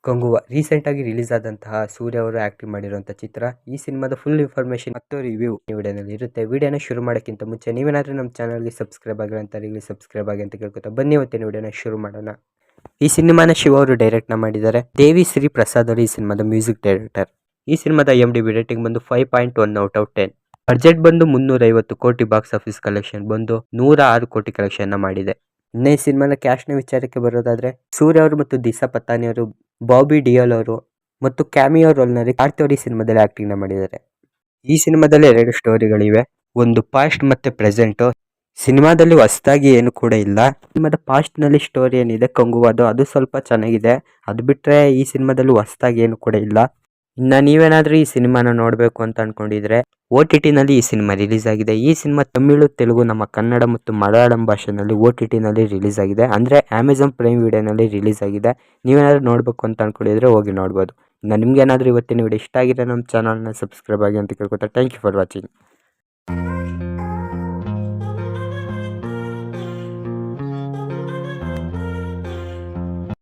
Kanguva recent ಆಗಿ release ಆದಂತಹ ಸೂರ್ಯ ಅವರು ಆಕ್ಟಿಂಗ್ ಮಾಡಿರುವಂತಹ ಚಿತ್ರ. ಈ ಸಿನಿಮಾದ ಫುಲ್ ಇನ್ಫಾರ್ಮೇಶನ್ ಮತ್ತು ರಿವ್ಯೂ ಈ ವಿಡಿಯೋನಲ್ಲಿ ಇರುತ್ತೆ. ವಿಡಿಯೋನ ಶುರು ಮಾಡೋಕ್ಕಿಂತ ಮುಂಚೆ ನೀವೇನಾದ್ರೂ ನಮ್ಮ ಚಾನಲ್ಗೆ ಸಬ್ಸ್ಕ್ರೈಬ್ ಆಗಿಲ್ಲ ಅಂತ ಈಗಲೇ ಸಬ್ಸ್ಕ್ರೈಬ್ ಆಗಿ ಅಂತ ಕೇಳ್ಕೊತಾ ಬನ್ನಿ ಇವತ್ತಿನ ವಿಡಿಯೋನ ಶುರು ಮಾಡೋಣ. ಈ ಸಿನಿಮಾನ ಶಿವ ಅವರು ಡೈರೆಕ್ಟ್ ಮಾಡಿದ್ದಾರೆ. ದೇವಿ ಶ್ರೀ ಪ್ರಸಾದ್ ಅವರು ಈ ಸಿನಿಮಾದ ಮ್ಯೂಸಿಕ್ ಡೈರೆಕ್ಟರ್. ಈ ಸಿನಿಮಾದ IMDb ರೇಟಿಂಗ್ ಬಂದು 5.1 ಔಟ್ ಆಫ್ 10. ಬಜೆಟ್ ಬಂದು 350 ಕೋಟಿ, ಬಾಕ್ಸ್ ಆಫೀಸ್ ಕಲೆಕ್ಷನ್ ಬಂದು 106 ಕೋಟಿ ಕಲೆಕ್ಷನ್ ಮಾಡಿದೆ. ಇನ್ನು ಈ ಸಿನಿಮಾದ ಕ್ಯಾಸ್ಟ್ ನ ವಿಚಾರಕ್ಕೆ ಬರೋದಾದ್ರೆ, ಸೂರ್ಯ ಅವರು ಮತ್ತು ದಿಶಾ ಪತಾನಿ ಅವರು, ಬಾಬಿ ಡಿಯೋಲ್ ಅವರು ಮತ್ತು ಕ್ಯಾಮಿಯೋ ರೋಲ್ ನಲ್ಲಿ ಕಾರ್ತಿ ಅವರು ಈ ಸಿನಿಮಾದಲ್ಲಿ ಆಕ್ಟಿಂಗ್ ಮಾಡಿದ್ದಾರೆ. ಈ ಸಿನಿಮಾದಲ್ಲಿ 2 ಸ್ಟೋರಿಗಳಿವೆ, ಒಂದು ಪಾಸ್ಟ್ ಮತ್ತೆ ಪ್ರೆಸೆಂಟ್. ಸಿನಿಮಾದಲ್ಲಿ ಹೊಸದಾಗಿ ಏನು ಕೂಡ ಇಲ್ಲ. ಸಿನಿಮಾದ ಪಾಸ್ಟ್ ನಲ್ಲಿ ಸ್ಟೋರಿ ಏನಿದೆ ಕಂಗುವಾದು, ಅದು ಸ್ವಲ್ಪ ಚೆನ್ನಾಗಿದೆ. ಅದು ಬಿಟ್ರೆ ಈ ಸಿನಿಮಾದಲ್ಲಿ ಹೊಸದಾಗಿ ಏನು ಕೂಡ ಇಲ್ಲ. ಇನ್ನ ನೀವೇನಾದ್ರೂ ಈ ಸಿನಿಮಾನ ನೋಡಬೇಕು ಅಂತ ಅನ್ಕೊಂಡಿದ್ರೆ OTT ನಲ್ಲಿ ಈ ಸಿನಿಮಾ ರಿಲೀಸ್ ಆಗಿದೆ. ಈ ಸಿನಿಮಾ ತಮಿಳು, ತೆಲುಗು, ನಮ್ಮ ಕನ್ನಡ ಮತ್ತು ಮಲಯಾಳಂ ಭಾಷೆನಲ್ಲಿ OTT ನಲ್ಲಿ ರಿಲೀಸ್ ಆಗಿದೆ. ಅಂದ್ರೆ ಅಮೆಜಾನ್ ಪ್ರೈಮ್ ವಿಡಿಯೋ ನಲ್ಲಿ ರಿಲೀಸ್ ಆಗಿದೆ. ನೀವೇನಾದ್ರೂ ನೋಡಬೇಕು ಅಂತ ಅನ್ಕೊಂಡಿದ್ರೆ ಹೋಗಿ ನೋಡ್ಬೋದು. ಇನ್ನು ನಿಮ್ಗೆ ಏನಾದ್ರೂ ಇವತ್ತಿನ ವಿಡಿಯೋ ಇಷ್ಟ ಆಗಿದೆ ನಮ್ಮ ಚಾನಲ್ನ ಸಬ್ಸ್ಕ್ರೈಬ್ ಆಗಿ ಅಂತ ಕೇಳ್ಕೊತಾ ಥ್ಯಾಂಕ್ ಯು ಫಾರ್ ವಾಚಿಂಗ್.